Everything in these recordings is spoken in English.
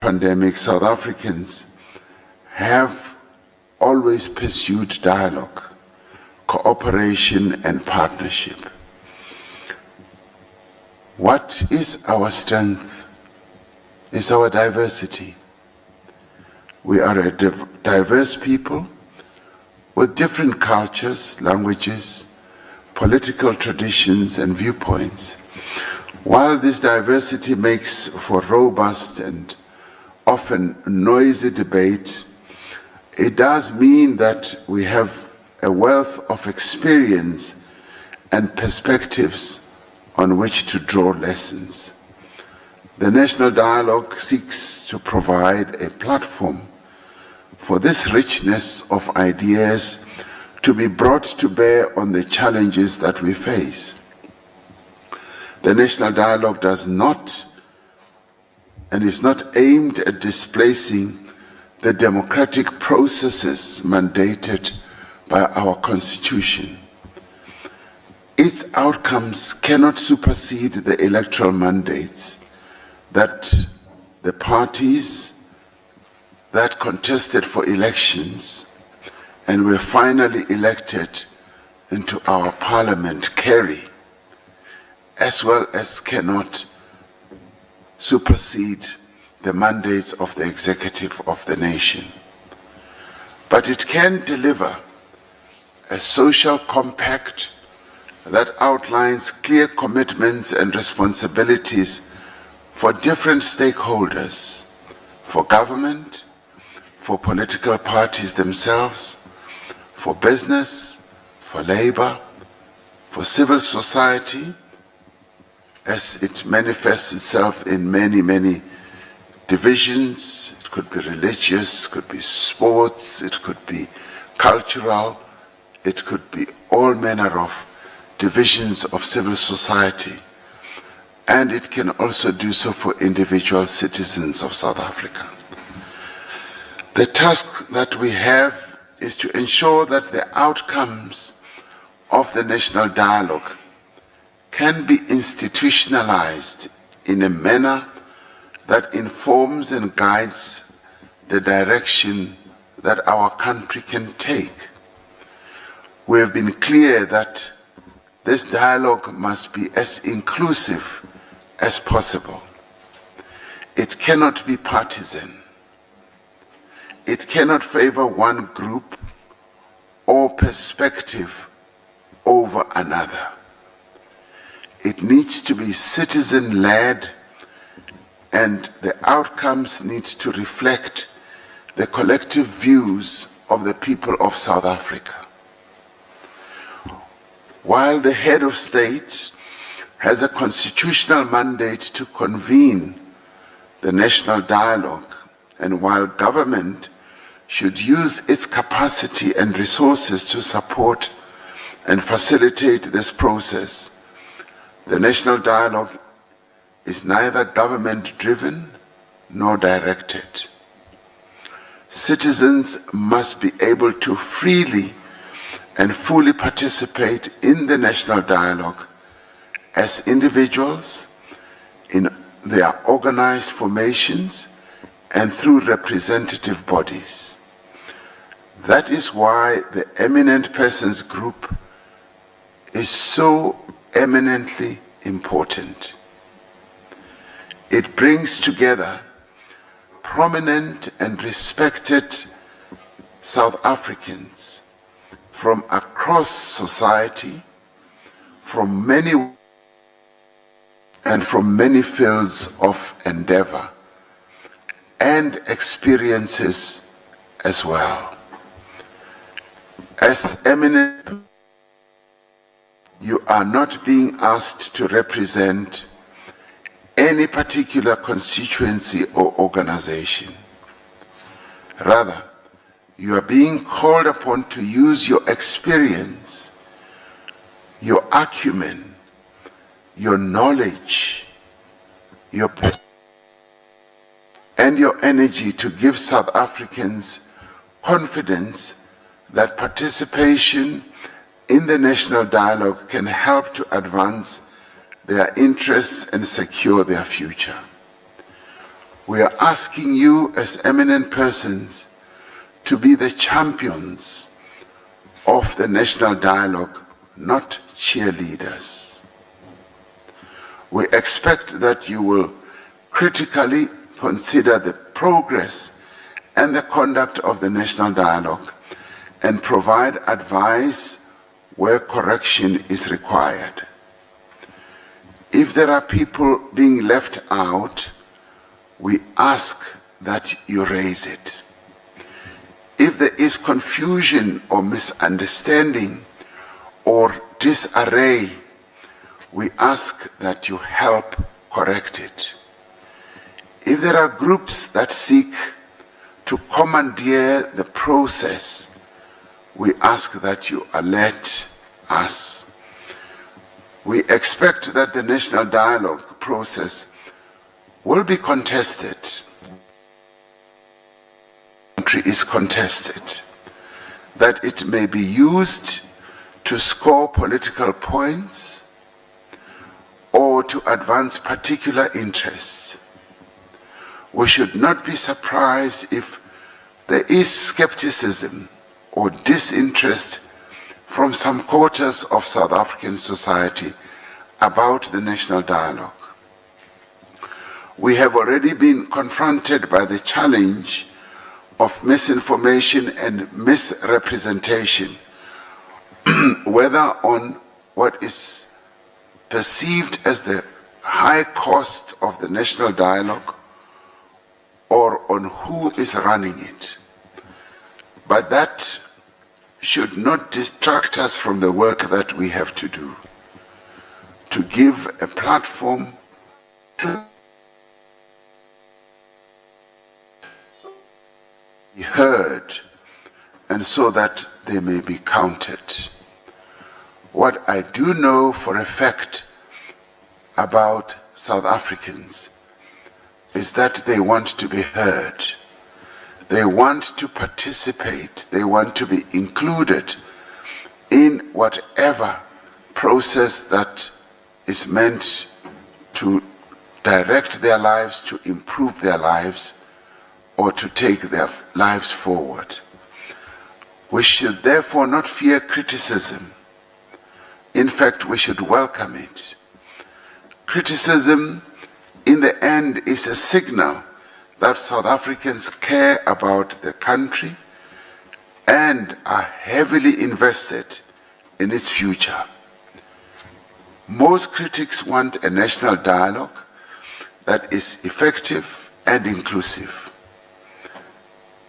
pandemic, South Africans have always pursued dialogue, cooperation, and partnership. What is our strength? Is our diversity. We are a diverse people with different cultures, languages, political traditions, and viewpoints. While this diversity makes for robust and often noisy debate, it does mean that we have a wealth of experience and perspectives on which to draw lessons. The National Dialogue seeks to provide a platform for this richness of ideas to be brought to bear on the challenges that we face. The National Dialogue does not and is not aimed at displacing the democratic processes mandated by our Constitution. Its outcomes cannot supersede the electoral mandates that the parties that contested for elections and were finally elected into our parliament carry, as well as cannot supersede the mandates of the executive of the nation. But it can deliver a social compact that outlines clear commitments and responsibilities for different stakeholders, for government, for political parties themselves, for business, for labor, for civil society, as it manifests itself in many, many divisions. It could be religious, it could be sports, it could be cultural, it could be all manner of divisions of civil society. And it can also do so for individual citizens of South Africa. The task that we have is to ensure that the outcomes of the National Dialogue can be institutionalized in a manner that informs and guides the direction that our country can take. We have been clear that this dialogue must be as inclusive as possible. It cannot be partisan. It cannot favor one group or perspective over another. It needs to be citizen-led, and the outcomes need to reflect the collective views of the people of South Africa. While the head of state has a constitutional mandate to convene the National Dialogue, and while government should use its capacity and resources to support and facilitate this process, the National Dialogue is neither government-driven nor directed. Citizens must be able to freely and fully participate in the National Dialogue as individuals, in their organized formations, and through representative bodies. That is why the Eminent Persons Group is so eminently important. It brings together prominent and respected South Africans from across society, from many fields of endeavor and experiences as well. As Eminent, you are not being asked to represent any particular constituency or organization. Rather, you are being called upon to use your experience, your acumen, your knowledge, your and your energy to give South Africans confidence that participation in the National Dialogue can help to advance their interests and secure their future. We are asking you as eminent persons to be the champions of the national dialogue, not cheerleaders. We expect that you will critically consider the progress and the conduct of the national dialogue and provide advice where correction is required. If there are people being left out, we ask that you raise it. If there is confusion or misunderstanding or disarray, we ask that you help correct it. If there are groups that seek to commandeer the process, we ask that you alert us. We expect that the national dialogue process will be contested. The country is contested, that it may be used to score political points or to advance particular interests. We should not be surprised if there is skepticism or disinterest from some quarters of South African society about the national dialogue. We have already been confronted by the challenge of misinformation and misrepresentation, whether on what is perceived as the high cost of the national dialogue or on who is running it. But that should not distract us from the work that we have to do, to give a platform to be heard, and so that they may be counted. What I do know for a fact about South Africans is that they want to be heard. They want to participate. They want to be included in whatever process that is meant to direct their lives, to improve their lives, or to take their lives forward. We should therefore not fear criticism. In fact, we should welcome it. Criticism, in the end, is a signal that South Africans care about the country and are heavily invested in its future. Most critics want a national dialogue that is effective and inclusive,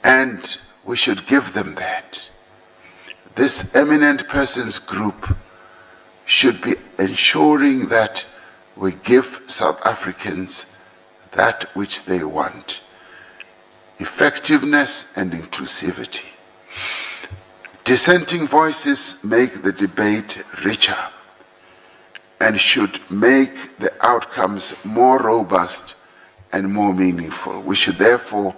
and we should give them that. This eminent persons group should be ensuring that we give South Africans that which they want: effectiveness and inclusivity. Dissenting voices make the debate richer and should make the outcomes more robust and more meaningful. We should therefore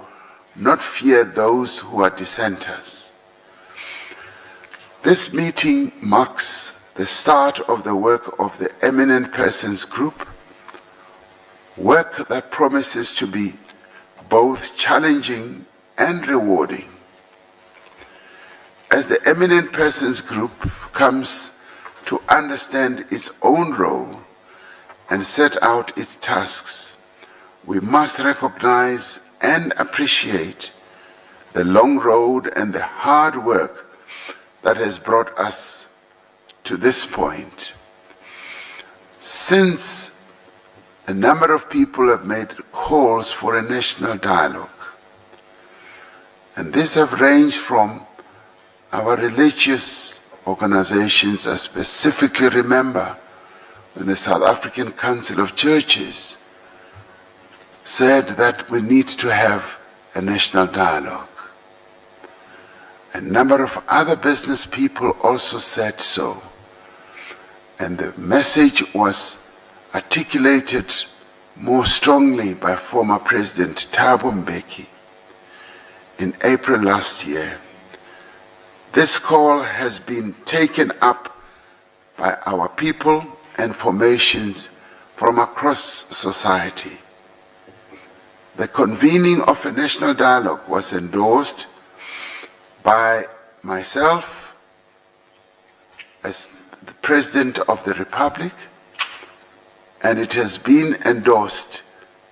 not fear those who are dissenters. This meeting marks the start of the work of the Eminent Persons Group, work that promises to be both challenging and rewarding. As the Eminent Persons Group comes to understand its own role and set out its tasks, we must recognize and appreciate the long road and the hard work that has brought us to this point. Since a number of people have made calls for a national dialogue, and these have ranged from our religious organizations. I specifically remember when the South African Council of Churches said that we need to have a national dialogue. A number of other business people also said so. And the message was articulated more strongly by former President Thabo Mbeki in April last year. This call has been taken up by our people and formations from across society. The convening of a national dialogue was endorsed by myself as the President of the Republic, and it has been endorsed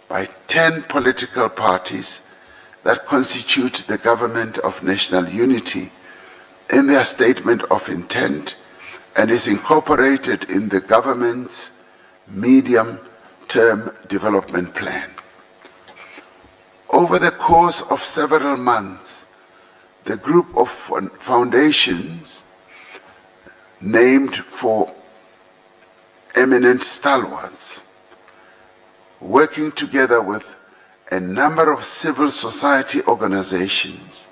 by 10 political parties that constitute the Government of National Unity in their statement of intent, and is incorporated in the government's medium-term development plan. Over the course of several months, the group of foundations named for eminent stalwarts, working together with a number of civil society organizations,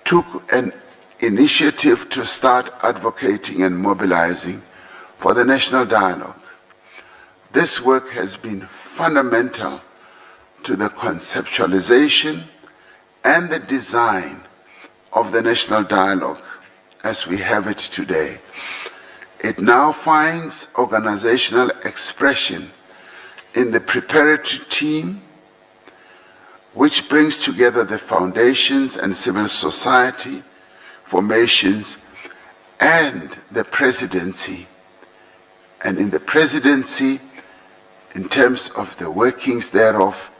took an initiative to start advocating and mobilizing for the national dialogue. This work has been fundamental to the conceptualization and the design of the national dialogue as we have it today. It now finds organizational expression in the preparatory team, which brings together the foundations and civil society formations and the presidency. And in the presidency, in terms of the workings thereof,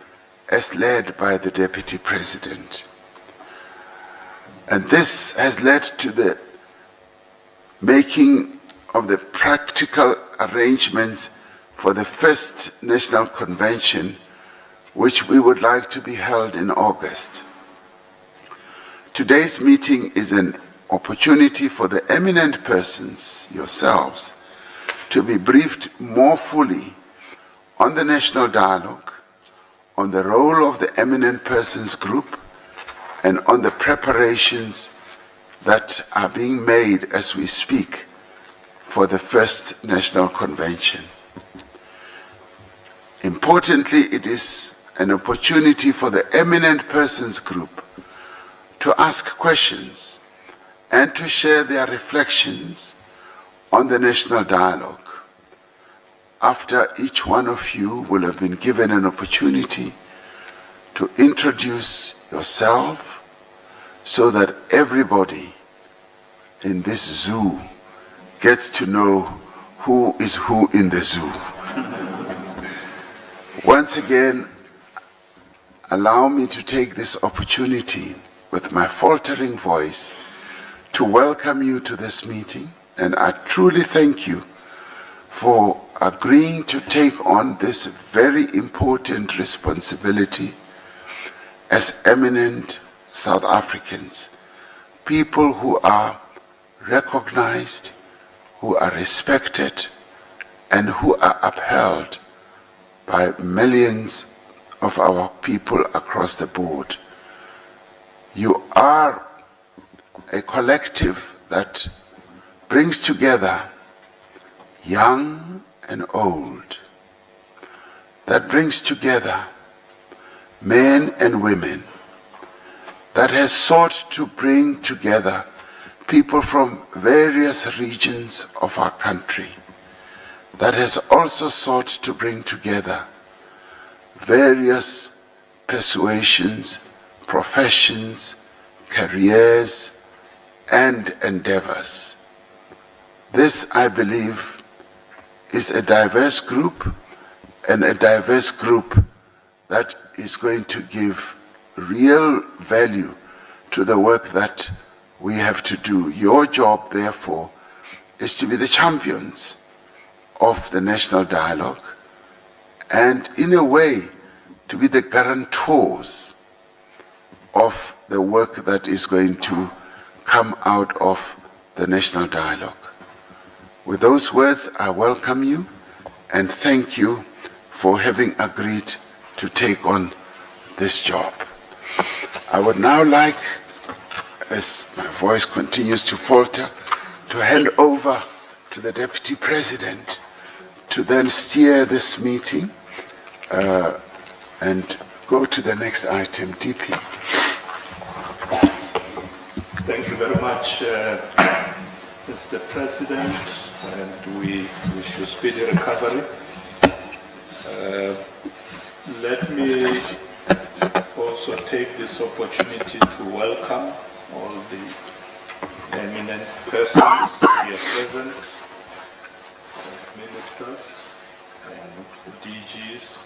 as led by the Deputy President. And this has led to the making of the practical arrangements for the first National Convention, which we would like to be held in August. Today's meeting is an opportunity for the eminent persons, yourselves, to be briefed more fully on the national dialogue, on the role of the Eminent Persons Group, and on the preparations that are being made as we speak for the first National Convention. Importantly, it is an opportunity for the Eminent Persons Group to ask questions and to share their reflections on the national dialogue. After each one of you will have been given an opportunity to introduce yourself so that everybody in this zoo gets to know who is who in the zoo. Once again, allow me to take this opportunity with my faltering voice to welcome you to this meeting, and I truly thank you for agreeing to take on this very important responsibility as eminent South Africans, people who are recognized, who are respected, and who are upheld by millions of our people across the board. You are a collective that brings together young and old, that brings together men and women, that has sought to bring together people from various regions of our country, that has also sought to bring together various persuasions, professions, careers, and endeavors. This, I believe, is a diverse group, and a diverse group that is going to give real value to the work that we have to do. Your job, therefore, is to be the champions of the national dialogue, and in a way, to be the guarantors of the work that is going to come out of the national dialogue. With those words, I welcome you and thank you for having agreed to take on this job. I would now like, as my voice continues to falter, to hand over to the Deputy President to then steer this meeting and go to the next item, DP. Thank you very much, Mr. President, and we wish you speedy recovery. Let me also take this opportunity to welcome all the eminent persons here present, ministers and DGs,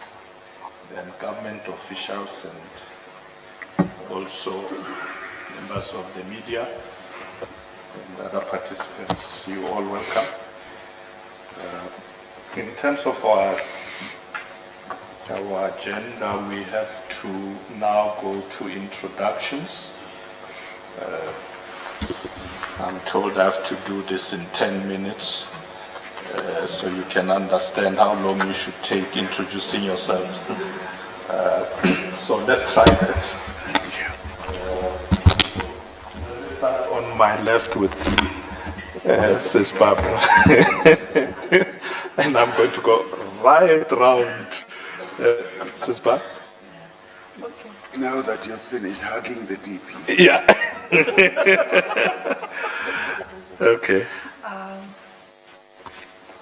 and government officials, and also members of the media and other participants. You all welcome. In terms of our agenda, we have to now go to introductions. I'm told I have to do this in 10 minutes, so you can understand how long you should take introducing yourself. So let's try that. Let's start on my left with Sis Barbara. And I'm going to go right round. Sis Barbara? Okay. Now that you're finished hugging the DP. Yeah. Okay.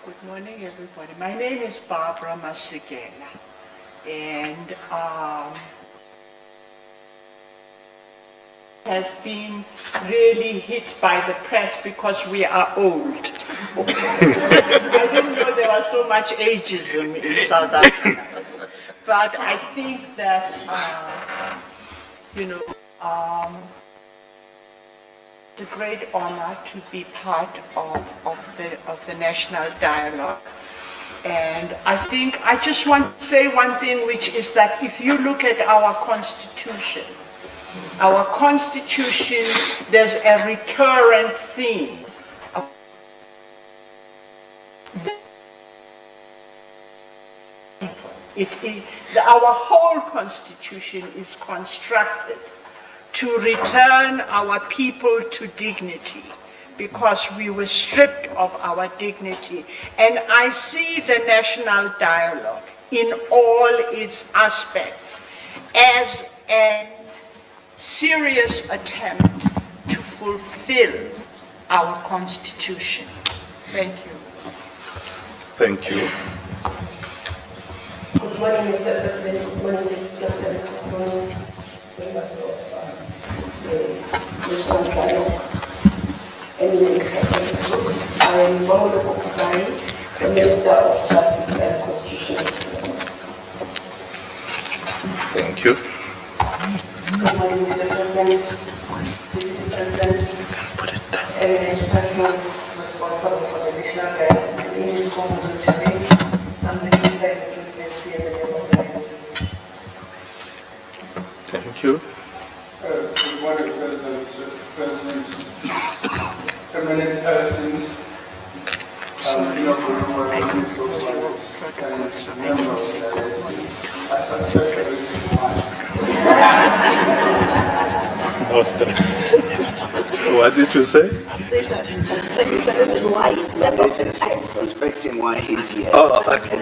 Good morning, everybody. My name is Barbara Masekela, and has been really hit by the press because we are old. I didn't know there was so much ageism in South Africa. But I think that, it's a great honor to be part of the national dialogue. And I think I just want to say one thing, which is that if you look at our constitution, there's a recurrent theme. Our whole constitution is constructed to return our people to dignity, because we were stripped of our dignity. And I see the national dialogue in all its aspects as a serious attempt to fulfill our constitution. Thank you. Thank you. Good morning, Mr. President. Good morning, Deputy President. Good morning, members of the National Dialogue. Eminent persons. I am Mamodo Okubai, the Minister of Justice and Constitutional Development. Thank you. Good morning, Mr. President, Deputy President, eminent persons responsible for the National Dialogue. My name is Mamodo Okubai. I'm the Minister in the Presidency and the name of the ANC. Thank you. Good morning, President, eminent persons, inaugural and members of the ANC. I suspect everything fine. No stress. What did you say? Suspecting why he's here. Oh, okay.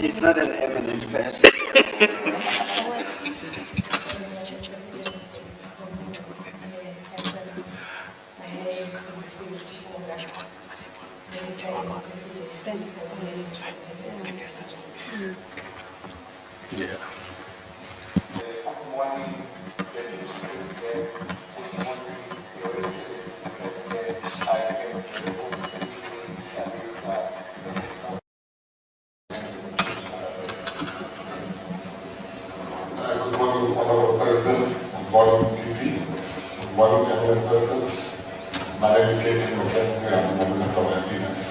He's not an eminent person. Yeah. Good morning, Deputy President. Good morning, Your Excellency President. I am Cyril Ramaphosa, Minister. Good morning, Honorable President. Good morning, DP. Good morning, eminent persons. My name is Katie McKenzie. I'm the Minister of Happiness.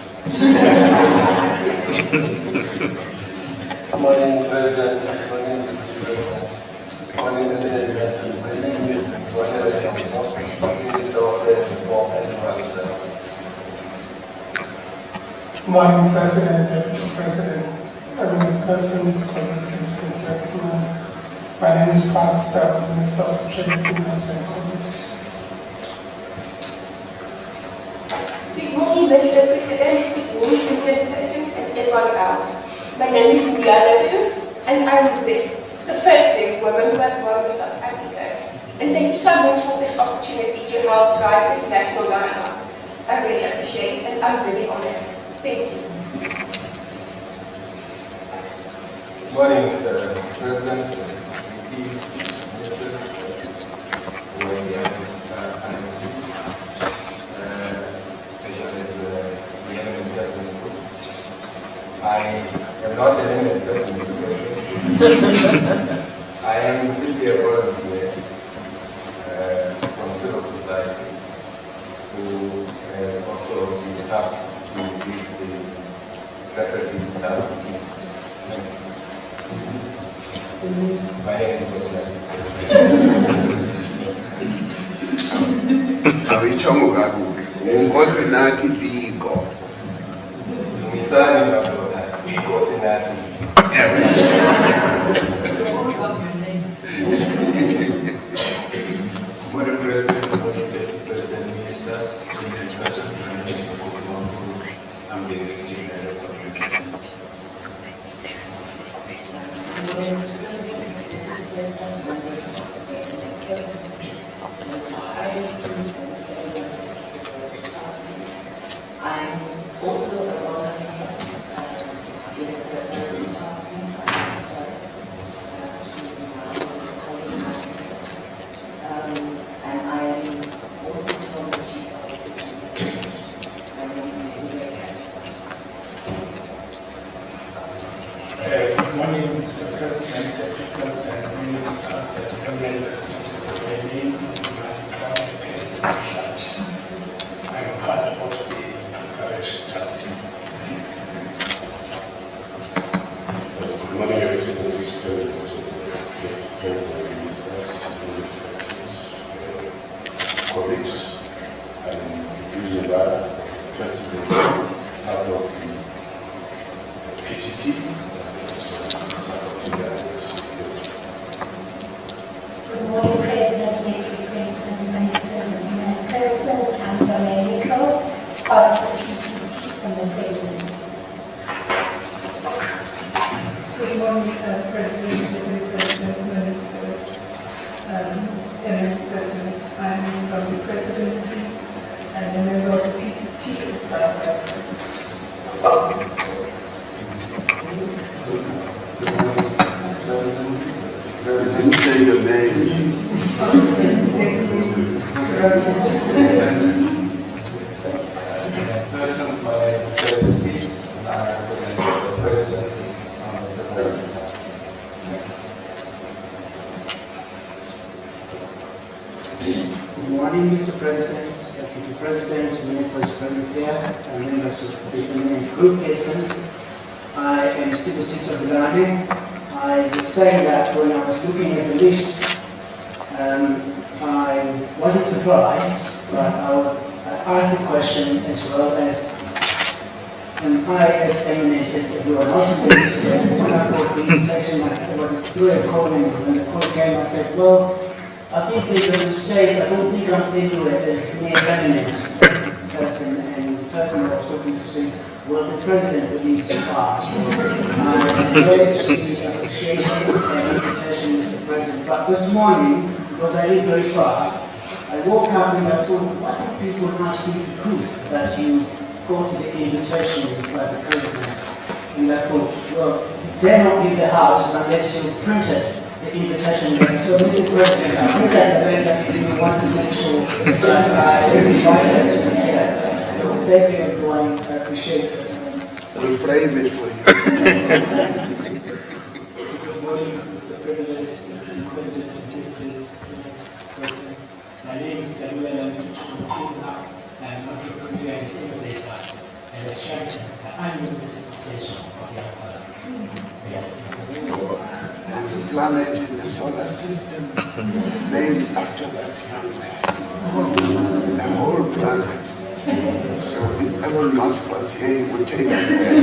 Good morning, President. Good morning, President. Good morning, eminent persons. My name is Zohara Kamso, Minister of Reform and Development. Good morning, President, Deputy President, eminent persons, colleagues, ladies and gentlemen. My name is Pastor, Minister of Trade, Business and Communities. Good morning, Mr. President. Good morning, eminent persons and everyone else. My name is Muyala, and I'm the first woman who has worked in South Africa. And thank you so much for this opportunity to help drive this national dialogue. I really appreciate it, and I'm really honored. Thank you. Good morning, Mr. President. Good I am simply a volunteer from civil society who has also been tasked to lead the faculty task. My name is Awichongo kakuhle. Unkosi nathi biko. Misani madoda, biko sinati. Madam President, President Ministers, Eminent persons, and Mr. I'm the Executive Director. I'm also a volunteer with the casting and I am also the sponsorship of Good morning, Mr. President, Deputy President, Ministers, and members. My name is Eminent. I'm part of the preparation task team. Good morning, Your Excellencies, President of the Ministers, colleagues, and using that, President out of the PTT. Good morning, President, Deputy President, Ministers, and Eminent persons. I'm Domenico, part of the PTT from the Presidency. Good morning, President, Deputy President, Ministers, Eminent persons. I'm from the Presidency and a member of the PTT of South Africa. I didn't say your name. Persons, my name is Cyril Ramaphosa, and I represent the Presidency on the preparation task. Good morning, Mr. President, Deputy President, Ministers present here, and members of the Eminent Group persons. I am Civil Cesar Bilani. I would say that when I was looking at the list, I wasn't surprised, but I asked the question as well as I, as Eminent, as you are not in this, when I got the invitation, I was doing a call, and when the call came, I said, well, I think there's a mistake. I don't think I'm thinking as me as Eminent person, and the person I was talking to says, well, the President would need to pass. So I encourage the appreciation and invitation of the President. But this morning, because I live very far, I woke up and I thought, what do people ask you to prove that you go to the invitation by the President? And I thought, well, dare not leave the house unless you printed the invitation letter. So, Mr. President, I printed the letter if you want to make sure that I am invited to be here. So, thank you, everyone. I appreciate it. We'll frame it for you. Good morning, Mr. President, President, Ministers, persons. My name is Eminent, and entrepreneur and innovator, and a champion of the annual interpretation of the answer. Yes. There's a planet in the solar system named after that young man. The whole planet. So if Elon Musk was here, he would take us there.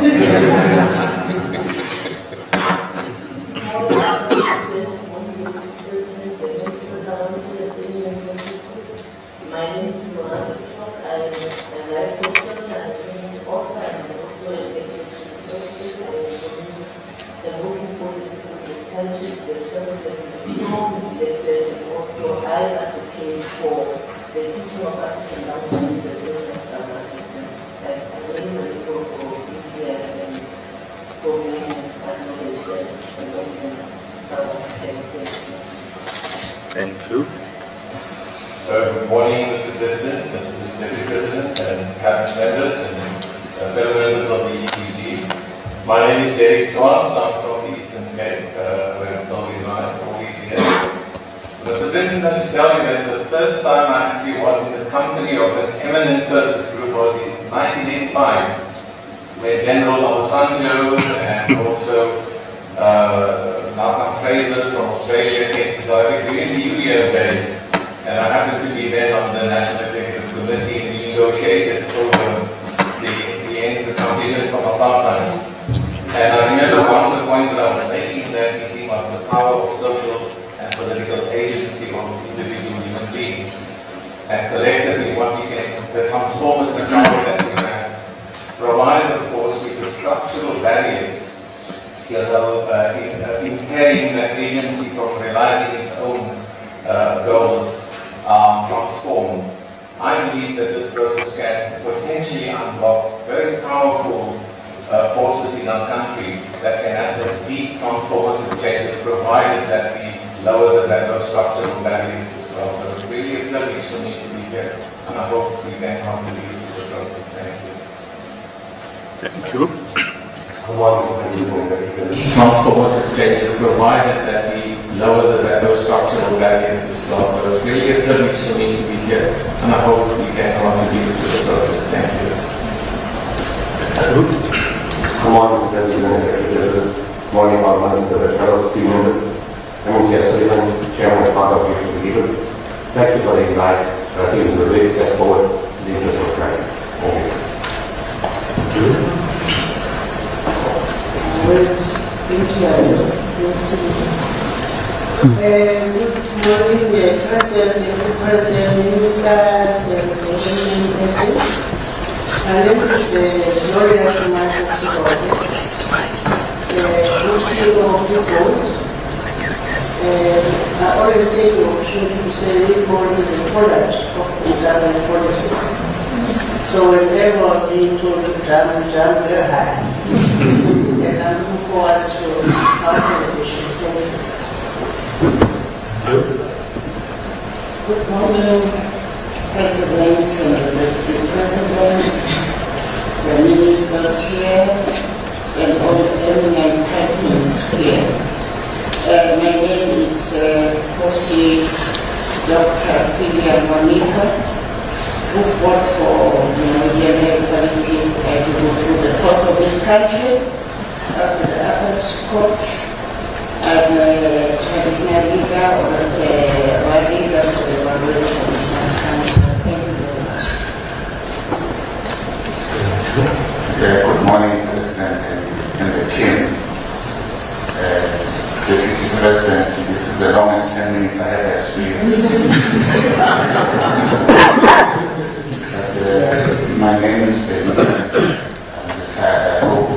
My name is Luana. I am a life coach and experience author and also a the most important thing is country is the children that we so related, and also I advocate for the teaching of African language to the children of South Africa. I'm really grateful for being here and for being acknowledged as the government of South Africa. Thank you. Good morning, Mr. President, Mr. Deputy President, and cabinet members and fellow members of the ETG. My name is Derek Swans. I'm from the Eastern Cape. Mr. President, I should tell you that the first time I actually was in the company of an eminent persons group was in 1985, where General Obasanjo and also Fraser from Australia came to Zurich during the New Year days. And I happened to be then on the National Executive Committee, and we negotiated over the end of the transition from apartheid. And I remember one of the points that I was making in that meeting was the power of social and political agency of individual human beings. And collectively, what we can, the transformative power that we have, provided, of course, with the structural barriers, impairing that agency from realizing its own goals, are transformed. I believe that this process can potentially unlock very powerful forces in our country that can have those deep transformative changes, provided that we lower those structural barriers as well. So it's really a privilege for me to be here, and I hope we can contribute to the process. Thank you. Thank you. Transformative changes, provided that we lower those structural barriers as well. So it's really a privilege for me to be here, and I hope we can contribute to the process. Thank you. Good morning, Mr. President. Good morning, all ministers and fellow team members. I'm Sullivan, Chairman and Founder of Youth to Leaders. Thank you for the invite. I think it's a big step forward in the interest of Christ. Thank you. Good morning, President, Ministers, and my name is Gloria Ramaphosa, CEO of the board. I always say the opportunity to say the board is the product of the government policy. So whenever we told to jump very high. And I'm looking forward to our television. Thank you. Good morning, President, the President, the ministers here, and all the eminent persons here. My name is Fosi Dr. Philia Monica, who fought for gender equality and to go through the course of this country. After the Apex Court, I'm a traditional leader of the leader for the Barbados Traditional Council. Thank you very much. Good morning, President and the team. Deputy President, this is the longest 10 minutes I have experienced. My name is Ben. I hope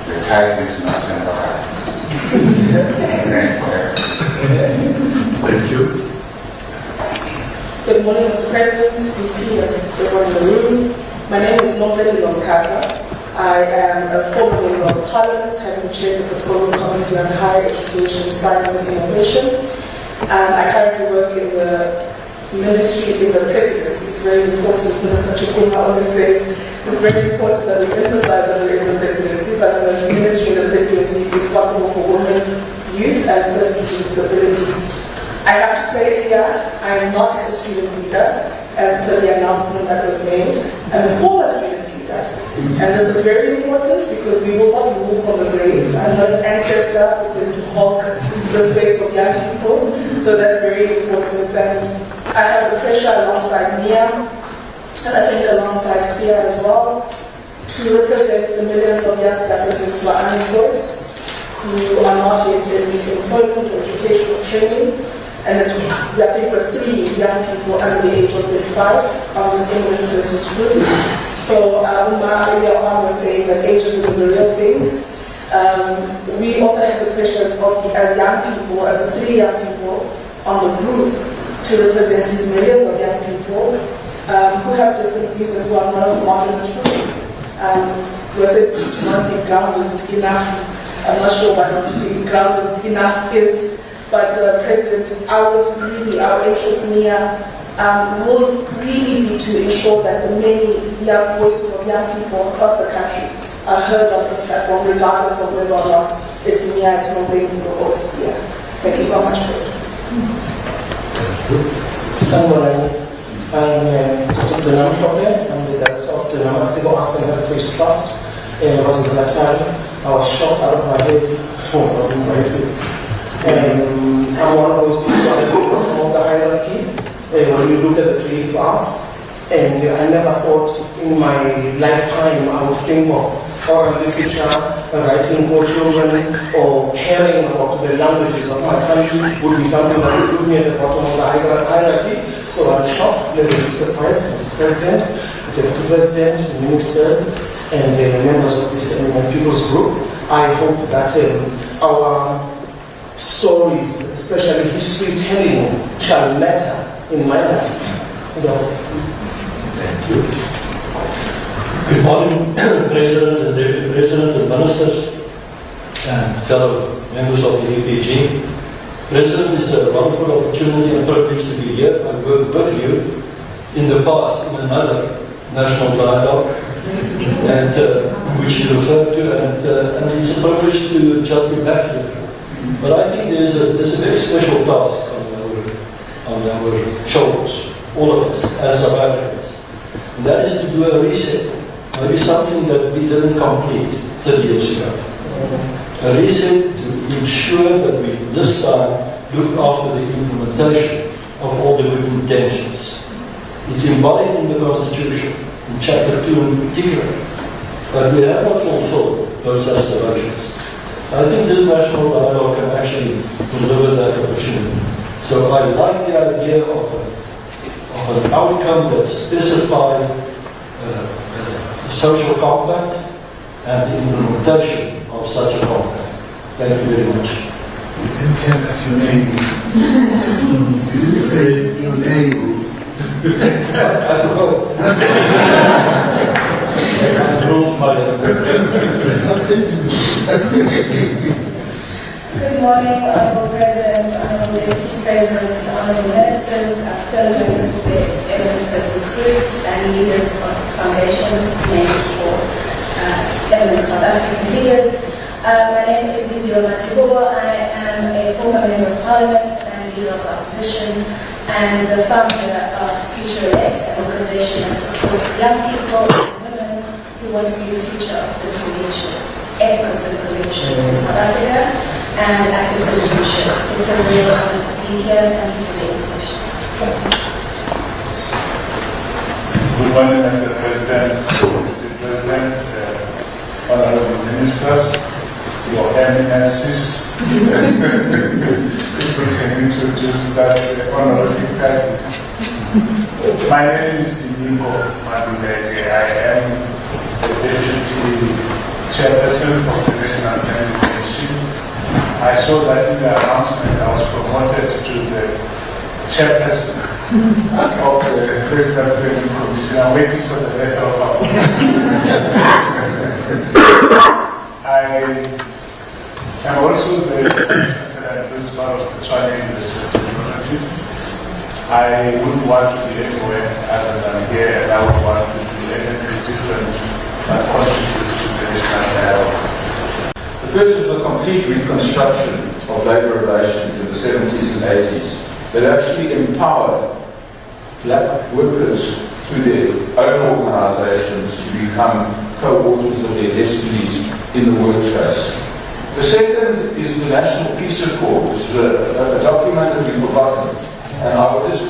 the title is not temporary. Thank you. Good morning, Mr. President, DP, and everyone in the room. My name is Nobel Lonkata. I am a former member of Parliament, having chaired the Portfolio Committee on Higher Education, Science and Innovation. I currently work in the ministry in the presidency. It's very important, Minister Chikuma always says, it's very important that we emphasize that we're in the presidency, but the ministry in the presidency is responsible for women, youth, and persons with disabilities. I have to say it here, I am not a student leader, as per the announcement that was made. I'm a former student leader. And this is very important because we will not move from the grave. I'm not an ancestor who's going to hog the space of young people. So that's very important. And I have the pressure alongside Mia, and I think alongside Sia as well, to represent the millions of young Africans who are unemployed, who are not yet in employment or education or training. And I think we're 3 young people under the age of 35 on this Eminent persons group. So earlier on was saying that ageism is a real thing. We also have the pressure as young people, as the 3 young people on the group, to represent these millions of young people who have different views as well, not of modern school. Was it not the ground isn't enough? I'm not sure what the ground isn't enough is. But President, our interest here will really be to ensure that the many young voices of young people across the country are heard on this platform, regardless of whether or not it's Mia, it's Mobile, or it's here. Thank you so much, President. I'm Dr. Ramaphosa. I'm the director of the Civil Arts and Heritage Trust. And I was in the time. I was shot out of my head. I was invited. I'm one of those people at the bottom of the hierarchy when you look at the creative arts. And I never thought in my lifetime I would think of oral literature, writing for children, or caring about the languages of my country would be something that would put me at the bottom of the hierarchy. So I'm shocked, pleasantly surprised, Mr. President, Deputy President, ministers, and members of this Eminent People's Group. I hope that our stories, especially history telling, shall matter in my lifetime. Thank you. Good morning, President and Deputy President and Ministers and fellow members of the EPG. President, it's a wonderful opportunity and privilege to be here. I worked with you in the past in another national dialogue, and which you referred to, and it's a privilege to just be back here. But I think there's a very special task on our shoulders, all of us as South Africans, and that is to do a reset. Maybe something that we didn't complete 30 years ago. A reset to ensure that we this time look after the implementation of all the good intentions. It's embodied in the Constitution, in Chapter 2 in particular, but we have not fulfilled those aspirations. I think this national dialogue can actually deliver that opportunity. So I like the idea of an outcome that specifies social compact and the implementation of such a compact. Thank you very much. You didn't tell us your name. You didn't say your name. I forgot. I drove my Good morning, Honourable President, Honourable Deputy President, Honourable Ministers, fellow members of the Eminent Persons Group, and leaders of foundations named for eminent South African leaders. My name is Lindy Masibobo. I am a former Member of Parliament and leader of the opposition, and the founder of Future Elect, an organization that supports young people and women who want to be the future of the information, ethnic information in South Africa, and active citizenship. It's a real honor to be here and for the invitation. Good morning, Mr. President, Deputy President, Honorable Ministers, Your Eminences. If we can introduce that honorary title. My name is Tiniko Maduleke. I am the Deputy Chairperson of the National Commission. I saw that in the announcement I was promoted to the Chairperson of the President Training Commission. I'm waiting for the rest of our I am also the principal of the China University of Technology. I wouldn't want to be anywhere other than here, and I would want to be anything different than contribute to the national dialogue. The first is the complete reconstruction of labour relations in the 70s and 80s that actually empowered black workers through their own organisations to become co-authors of their destinies in the workplace. The second is the National Peace Accord, which is a document that we've forgotten. And I would just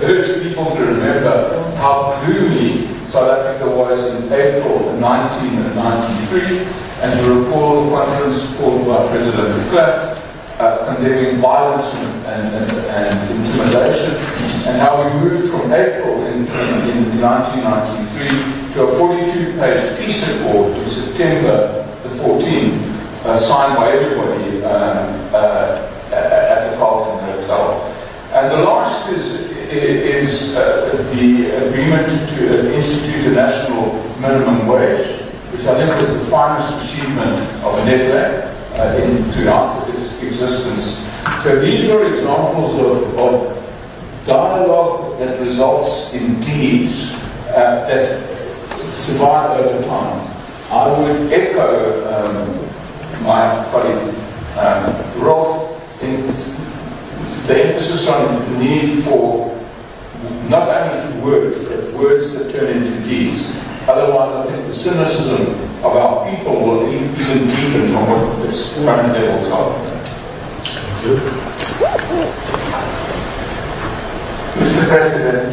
urge people to remember how gloomy South Africa was in April 1993, and to recall the conference called by President de Klerk condemning violence and intimidation, and how we moved from April in 1993 to a 42-page peace accord in September the 14th, signed by everybody at the Carlton Hotel. And the last is the agreement to institute a national minimum wage, which I think was the finest achievement of Network throughout its existence. So these are examples of dialogue that results in deeds that survive over time. I would echo my colleague Rolf in the emphasis on the need for not only words, but words that turn into deeds. Otherwise, I think the cynicism of our people will even deepen from what its current levels are. Mr. President,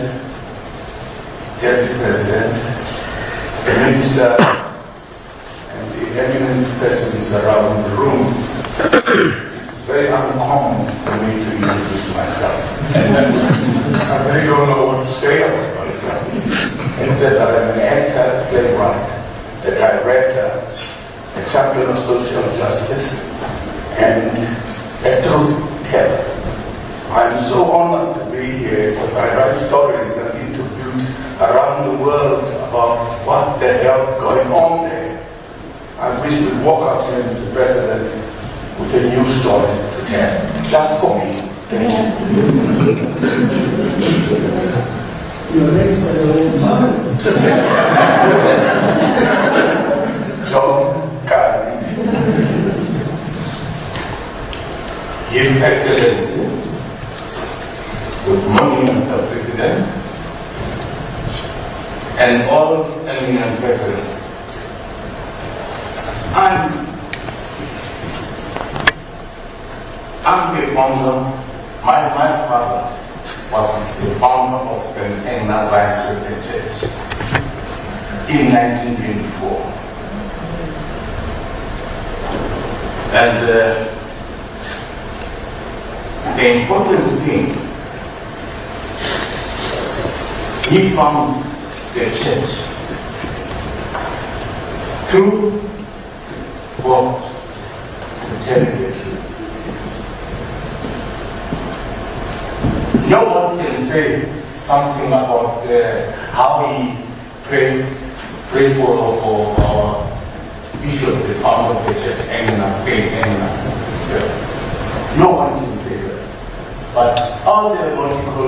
Deputy President, the Minister, and the eminent persons around the room, it's very uncommon for me to introduce myself. I really don't know what to say about myself. Except that I'm an actor, playwright, a director, a champion of social justice, and a truth teller. I'm so honored to be here because I write stories and interviewed around the world about what the hell's going on there. I wish we'd walk out here, Mr. President, with a new story to tell, just for me. Thank you. Your name is John Carney. His Excellency, good morning, Mr. President, and all eminent presidents. I'm the founder, my father was the founder of St. Agnes Christian Church in 1924. And the important thing, he found the church through God to tell you the truth. No one can say something about how he prayed for our bishop, the founder of the church, Saint Agnes. No one can say that. But all the what you call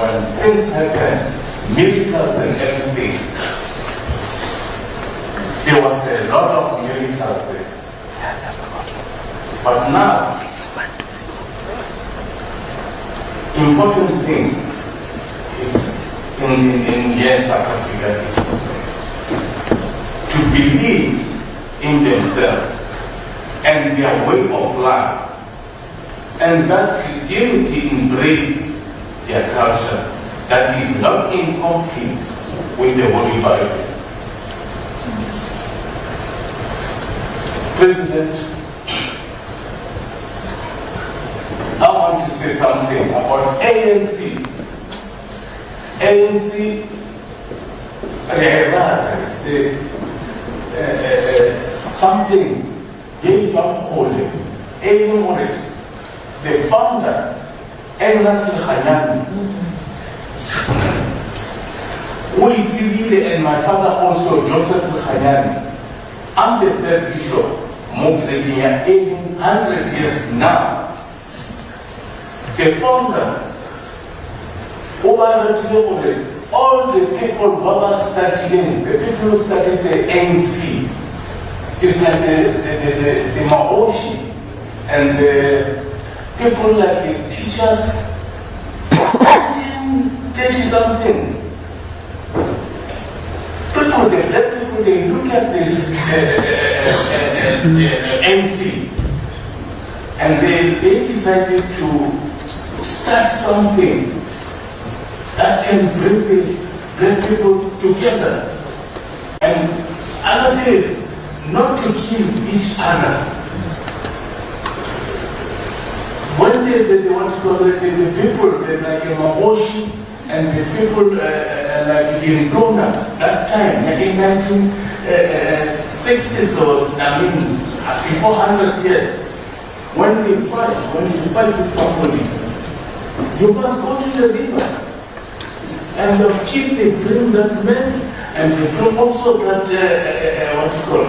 when things happen, miracles and everything, there was a lot of miracles there. But now, important thing is in South Africa is to believe in themselves and their way of life, and that Christianity embrace their culture that is not in conflict with the Holy Bible. President, I want to say something about ANC. ANC, something they don't hold it. The founder, Agnes and my father also, Joseph Khanyani. I'm the third bishop, Montreal, 1800 years now. The founder, all the people who studying, the people who studied the ANC, it's like the Mahoshi and the people like the teachers, 1930 something. People, the black people, they look at this ANC and they decided to start something that can bring the people together. And other days, not to kill each other. When they want to call it, the people like Mahoshi and the people like Dindona, that time, in 1960s or, before 100 years, when you fight with somebody, you must go to the river. And the chief, they bring that man, and they bring also that,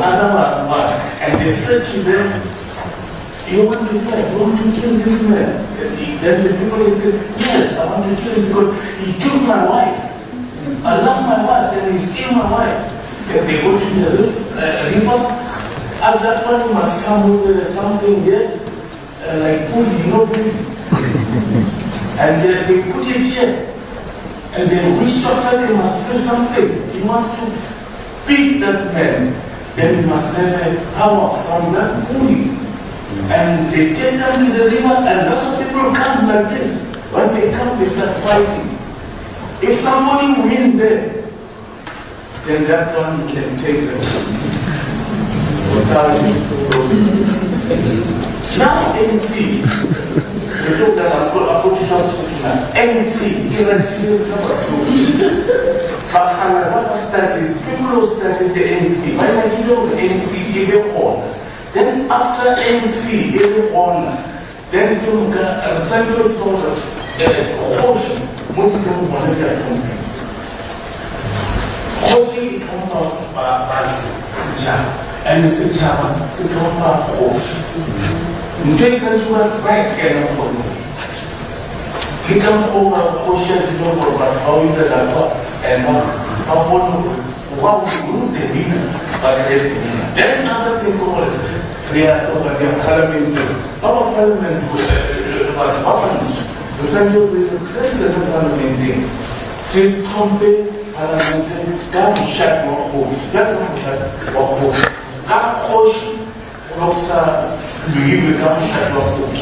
other one. And they said to them, you want to fight, you want to kill this man? Then the people said, yes, I want to kill him because he took my wife. I love my wife, and he stole my wife. Then they go to the river, and that one must come with something here, like bullying, and they put it here. And then which doctor, they must do something. He wants to beat that man. Then he must have a power from that bully. And they take them to the river, and lots of people come like this. When they come, they start fighting. If somebody wins there, then that one can take them. Now NC, we took that I'm going to just NC, what was started? People who started the NC, why not you know the NC gave a horn? Then after NC gave a horn, then you got a central sort of Hoshi, Muslim Monetary Company. Hoshi comes out by and it's a chairman, it's a company Hoshi. Jason to work back and for me. He comes over Hoshi and no more about how you get that up and how what we lose the winner, but there's the winner. Then another thing was we are over their parliament. Our parliament was opened. The central parliament thing. They compare parliament, God shut your home. God shut your home. God Hoshi, Rosa, you become shut your home.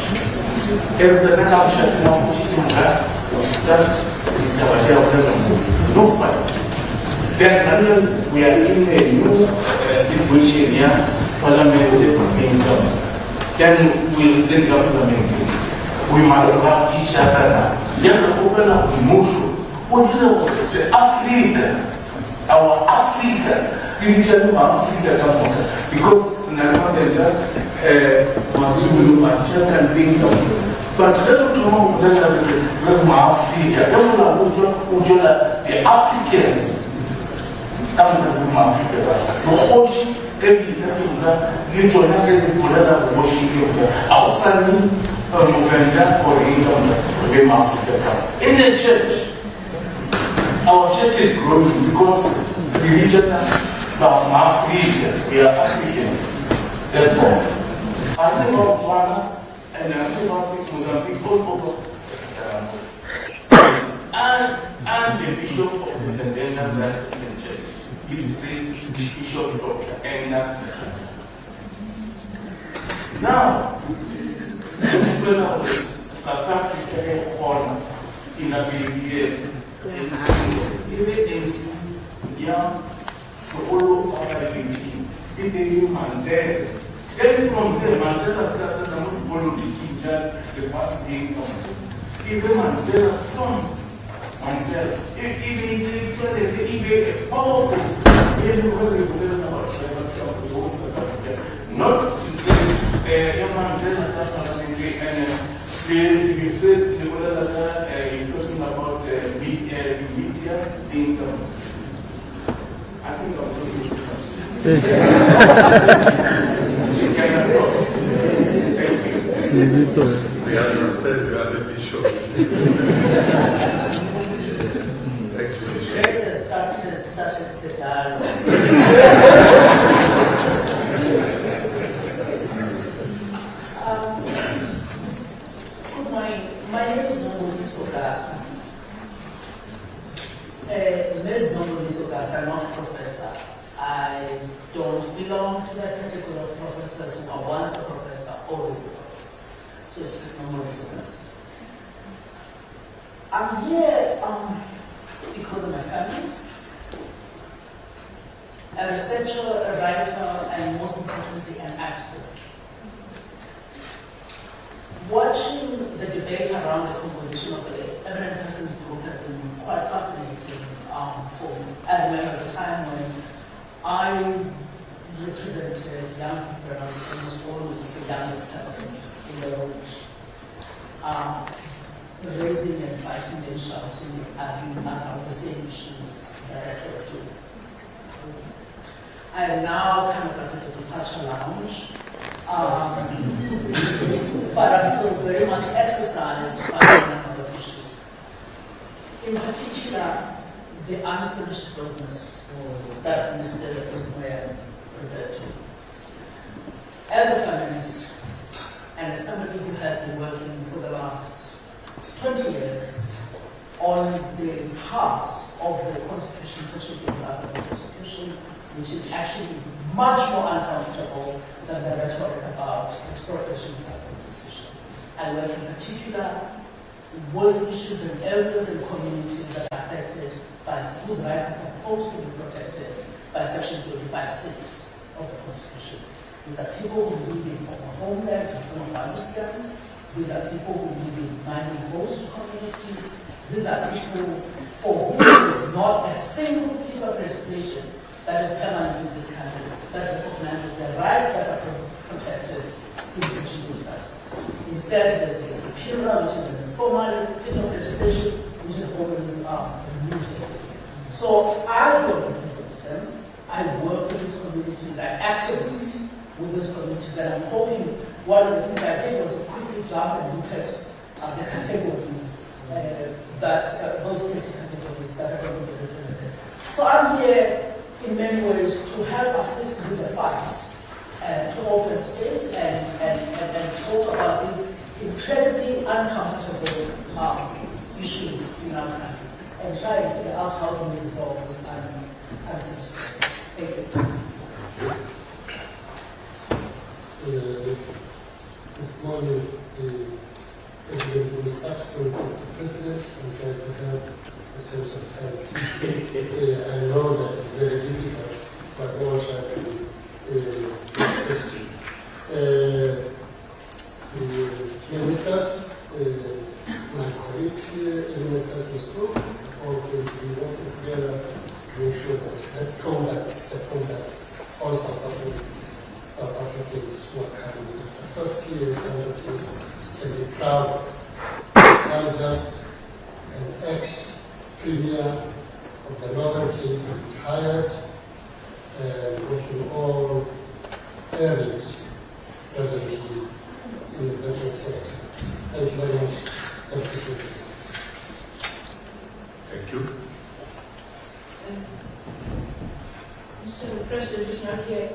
There's a God shut your home. So that is our no fight. Then we are in a new situation here, parliament income. Then we resent government. We must love each other now. Then we open up emotion. What do you know? Say Africa. Our Africa. Spiritual Africa come on. Because Nanamaneta, Matsulu, Macha can think of. But let us know that Africa. The African. Africa. The whole in the church, our church is growing because the religion of Africa, we are African. That's all. I think about Ghana and I think about Mozambique all over. And the bishop of the St. Bernard's African Church. His place is Bishop Dr. Eminent. Now, people of South Africa corner in a big young, so all over the human dead. Then from there, Mandela started to politics, the first being of even Mandela from Mandela. Even powerful, not to say, Mandela and you said you're talking about media income. I think I'm talking We understand you are the bishop. Started the dialogue. Good morning. My name is Nobody Sogasa. Ms. Nobody Sogasa, I'm not a professor. I don't belong to that category of professors who are once a professor, always a professor. So it's just Nobody Sogasa. I'm here because of my families. A researcher, a writer, and most importantly, an activist. Watching the debate around the composition of the Eminent Persons Group has been quite fascinating for me. I remember the time when I represented young people around almost always the youngest persons in the room. Raising and fighting and shouting, arguing about the same issues that I started doing. I am now kind of like at the departure lounge, but I'm still very much exercised by a number of issues. In particular, the unfinished business that Mr. Mayor referred to. As a feminist and a somebody who has been working for the last 20 years on the parts of the Constitution, such as the Constitution, which is actually much more uncomfortable than the rhetoric about expropriation of the decision. I work in particular with issues and areas and communities that are affected by whose rights are supposed to be protected by Section 25(6) of the Constitution. These are people who live in former homelands and former lands. These are people who live in mining host communities. These are people for whom there is not a single piece of legislation that is permanent in this country that recognizes the rights that are protected in Section 25(6). Instead, there's the PURA, which is an informal piece of legislation, which is always removed. So I don't represent them. I work with these communities. I activist with these communities, and I'm hoping one of the things I did was to quickly jump and look at the categories those 50 categories that are going to be represented. So I'm here in many ways to help assist with the fight, to open space and talk about these incredibly uncomfortable issues in our country and try to figure out how we resolve this unfinished. Thank you. Good morning, President was absent, the President, and trying to help in terms of time. I know that it's very difficult, but I will try to assist you. The ministers, my colleagues here, Eminent Persons Group, all going to be working together to make sure that conduct is a conduct all South Africans who are coming after 50 years, 100 years, can be proud of. Not just an ex-premier of the Northern Cape, retired, and working all areas presently in the business sector. Thank you very much. Thank you. Mr. President is not here,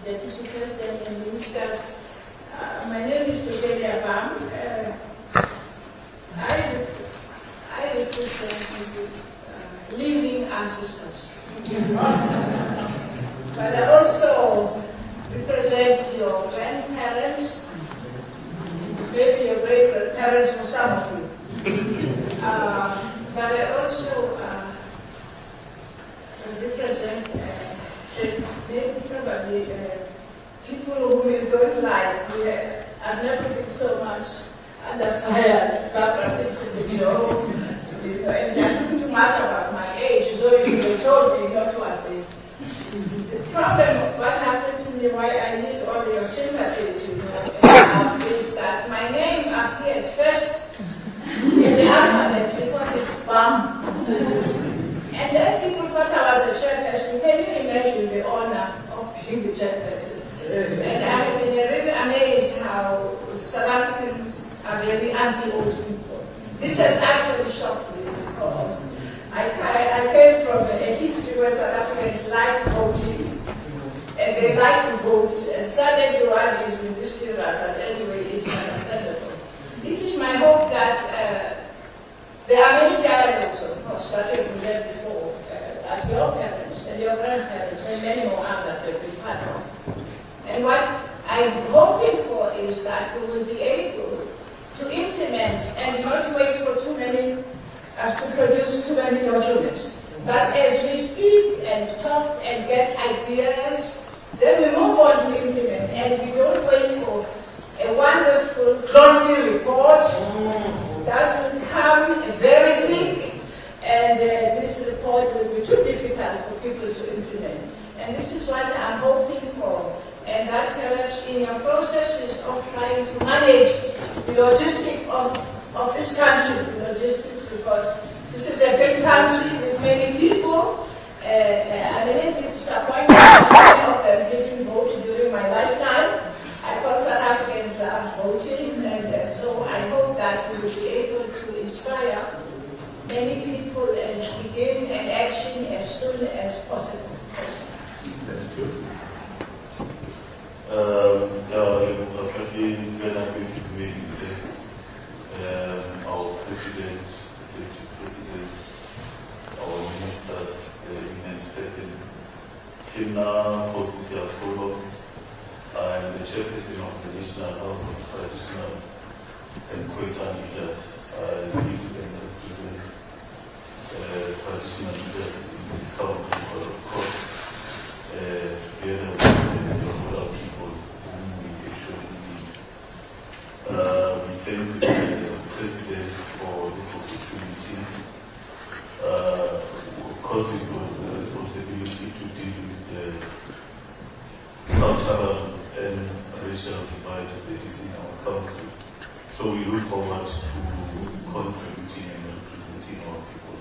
Deputy President and Ministers. My name is Brigedia Bam. I represent living ancestors. But I also represent your grandparents, maybe your great-grandparents for some of you. But I also represent maybe probably people whom you don't like. I've never been so much under fire. Barbara thinks it's a joke. And I'm too much about my age, so you should have told me not to agree. The problem of what happened to me, why I need all your sympathies, is that my name appeared first in the alphabet because it's Bam. And then people thought I was a chairperson. Can you imagine the honor of being the chairperson? And I have been really amazed how South Africans are very anti-old people. This has actually shocked me because I came from a history where South Africans liked voting and they like to vote. And Sunday Durrani is in this era, but anyway, it's understandable. It is my hope that there are many dialogues, of course, such as we had before, that your parents and your grandparents and many more others have been part of. And what I'm hoping for is that we will be able to implement and not wait for too many, to produce too many documents. That as we speak and talk and get ideas, then we move on to implement, and we don't wait for a wonderful glossy report that will come very thick, and this report will be too difficult for people to implement. And this is what I'm hoping for, and that perhaps in your processes of trying to manage the logistics of this country, the logistics, because this is a big country with many people. I'm a little bit disappointed that many of them didn't vote during my lifetime. I thought South Africans loved voting, and so I hope that we will be able to inspire many people and begin an action as soon as possible. Thank you. Eminent, I'm the chairperson of the National House of Traditional and cohesion leaders. I lead and represent traditional leaders in this country, but of course, together with the other people whom we actually lead. We thank the President for this opportunity. Of course, we've got the responsibility to deal with the cultural and racial divide that is in our country. So we look forward to contributing and representing our people.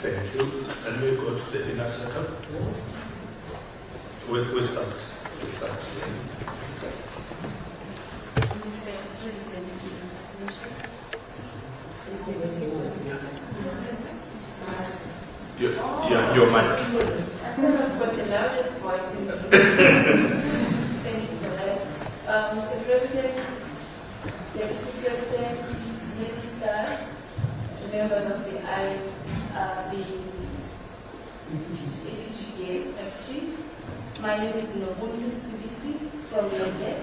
Thank you. And we go to the inner circle. We start. Mr. President, Your mic. I've got the loudest voice in the room. Thank you for that. Mr. President, Deputy President, Ministers, members of the APGA's factory. My name is Nobundu CBC from Eminent,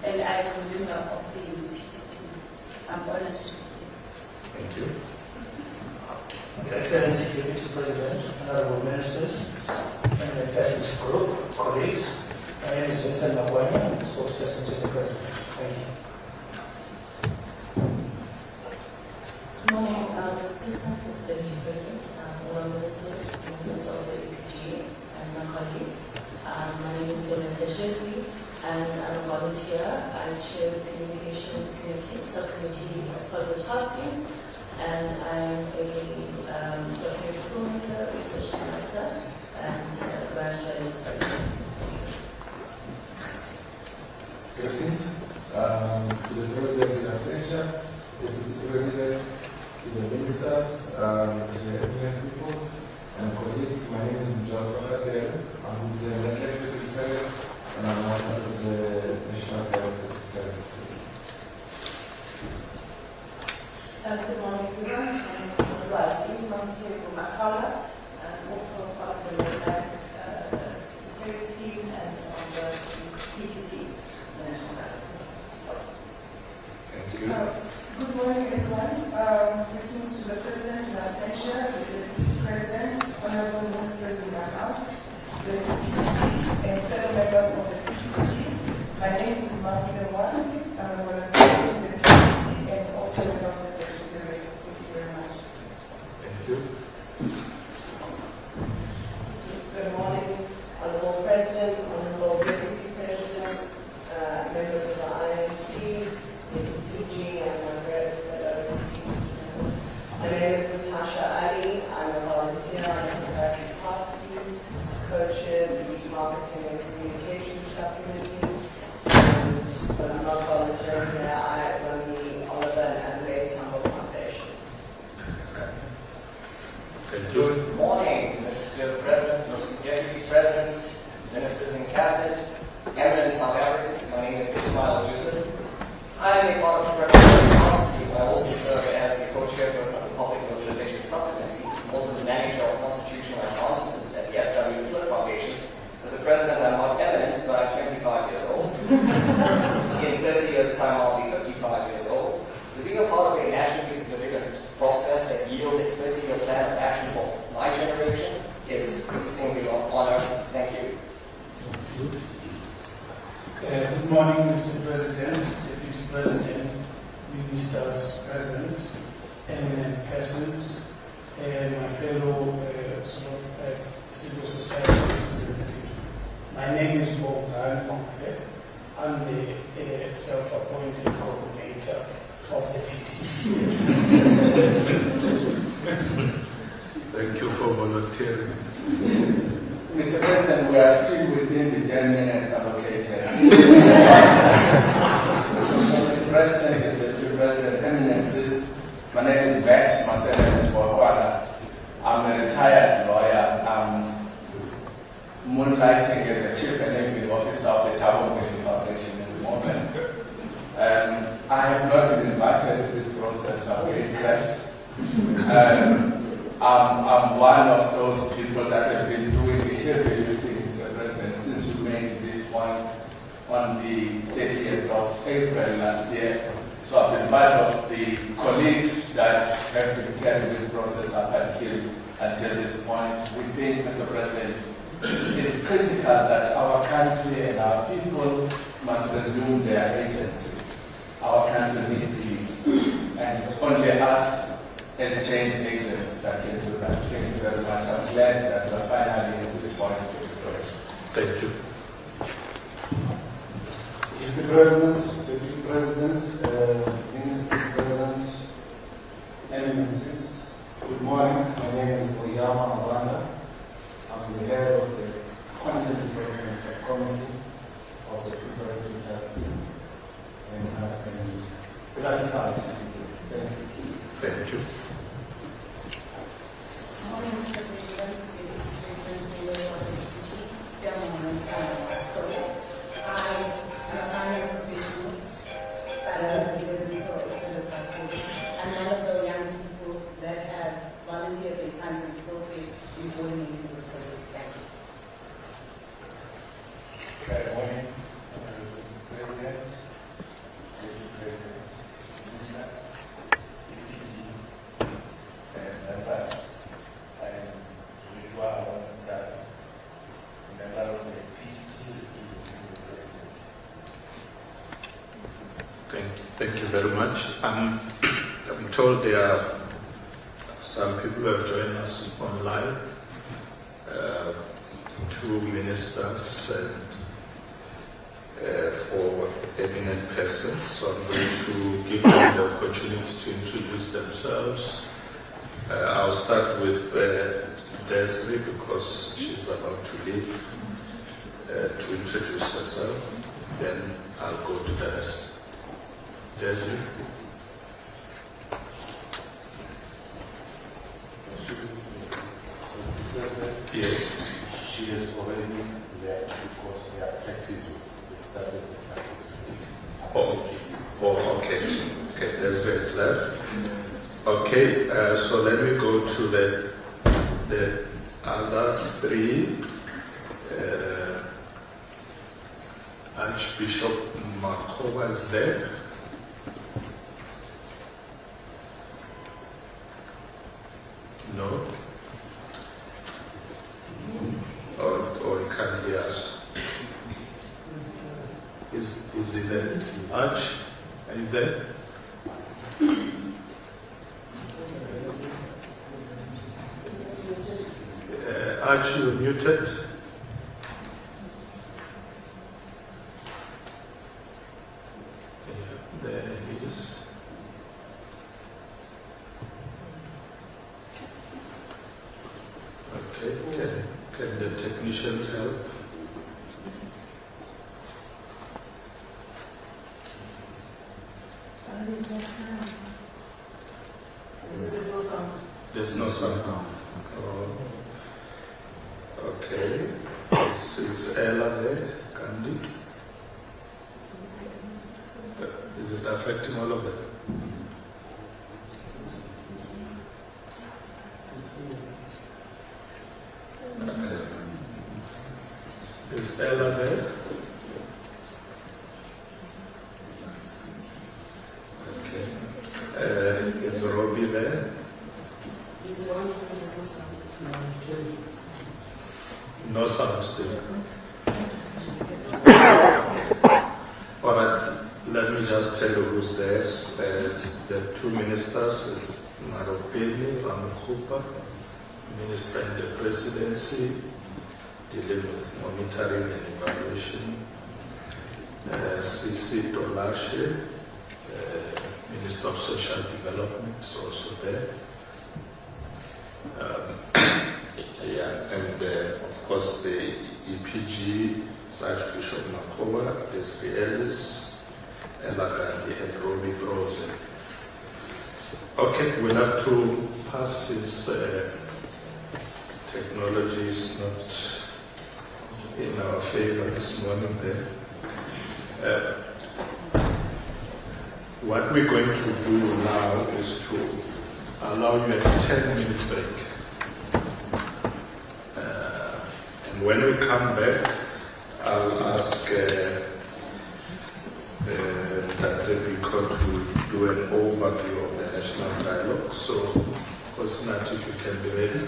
and I am a member of the PTT. I'm honored to be here. Thank you. Your Excellency, Deputy President, Honorable Ministers, and the Persons Group, colleagues, my name is Vincent Magwanya, I'm the spokesperson to the President. Thank you. Good morning, Mr. President, Mr. Deputy President, all ministers, members of the APG, and my colleagues. My name is Eminent, and I'm a volunteer. I chair the Communications Committee, subcommittee as part of the task team. And I'm a document filmmaker, research director, and grant writing instructor. Greetings to the President in absentia, Deputy President, to the ministers, to the Eminent people, and colleagues. My name is Mjalo Kadel. I'm the National Secretary, and I'm one of the National Secretary. Good morning, everyone. I'm Razi, volunteer from Akala, and also part of the secretary team and on the PTT, the National Government. Thank you. Good morning, everyone. Greetings to the President in absentia, the Deputy President, honorable ministers in the House, the PPT, and fellow members of the PPT. My name is Marvin Wan. I'm a volunteer in the PPT and also a member of the Secretariat. Thank you very much. Thank you. Good morning, Honorable President, Honorable Deputy President, members of the INC, the PPG, and my fellow PTT. My name is Natasha Ali. I'm a volunteer on the Factory Cost Team, co-chair the Marketing and Communications Subcommittee, but I'm not volunteering here. I run the Oliver and Adelaide Tambo Foundation. Good morning, Mr. President, Mr. Deputy President, Ministers in Cabinet, Eminent South Africans. My name is Ismail Yusuf. I am a part of the Representative Council team, but I also serve as the co-chairperson of the Public Mobilization Subcommittee, also the manager of Constitutional Advancement at the FW Cliff Foundation. As a president, I'm not eminent, but I'm 25 years old. In 30 years' time, I'll be 55 years old. To be a part of a nationally significant process that yields a 30-year plan of action for my generation is a singular honor. Thank you. Good morning, Mr. President, Deputy President, Ministers present, eminent persons, and my fellow civil society representative. My name is Bogan Kokre. I'm the self-appointed coordinator of the PTT. Thank you for volunteering. Mr. President, we are still within the 10 minutes allocated. Mr. President, Deputy President, Eminences, my name is Vex Marcelo. I'm a retired lawyer. I'm moonlighting as the Chief Enabling Officer of the Tambo Foundation at the moment. I have not been invited to this process. I'm very blessed. I'm one of those people April last year. So I've been part of the colleagues that have been carrying this process up until this point. We think, Mr. President, it's critical that our country and our people must resume their agency. Our country needs it. And it's only us as change agents that can do that. Thank you very much. I'm glad that we're finally at this point of the project. Thank you. Mr. President, Deputy President, Minister President, Eminences, good morning. My name is Oyama Awanda. I'm the head of the Content Development Committee of the Preparatory Trust, and I am gratified to be here. Thank you. Thank you. Morning, Mr. President, Deputy President, I am a finance professional, I'm one of the young people that have volunteered their time and skill sets in coordinating this process. Thank you. Good morning, President, Deputy President, Minister, and members. I am Joshua Awanda, member of the PTG. Thank you very much. I'm told there are some people who have joined us online, two ministers and for eminent persons. So I'm going to give them the opportunity to introduce themselves. I'll start with Desiree because she's about to leave to introduce herself. Then I'll go to the rest. Desiree. Yes. She has already left because we are practicing. Okay. Okay, Desiree is left. Okay, so let me go to the other three. Archbishop Makova is there. No? Or he can't hear us. Is he there? Arch, are you there? Arch, you're muted. There he is. Okay, can the technicians help? There's no sound. There's no sound. There's no sound. Oh. Okay. Is Ella there? Candy? Is it affecting all of them? Okay. Is Ella there? Okay. Is Robbie there? No sound still. All right, let me just tell you who's there. It's the two ministers, Maropeni Ramaphosa, Minister in the Presidency, dealing with monitoring and evaluation, Sisi Dolashe, Minister of Social Development, is also there. And of course the EPG, Archbishop Makova, Desiree Ellis, Ella Gandhi, and Robbie Brose. Okay, we'll have to pass since technology is not in our favor this morning there. What we're going to do now is to allow you a 10-minute break. And when we come back, I'll ask difficult to do an overview of the national dialogue. So, Osnat, if you can be ready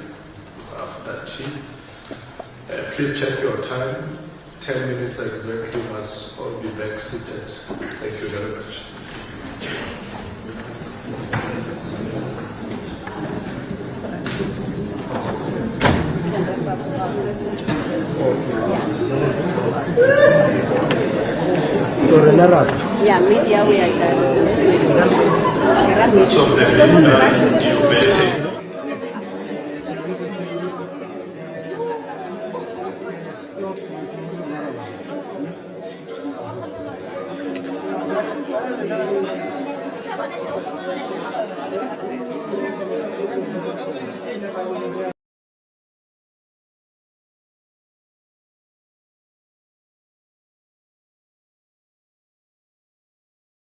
after that tea. Please check your time. 10 minutes exactly, must all be back seated. Thank you very much. So the yeah, media we are done. So then, you may take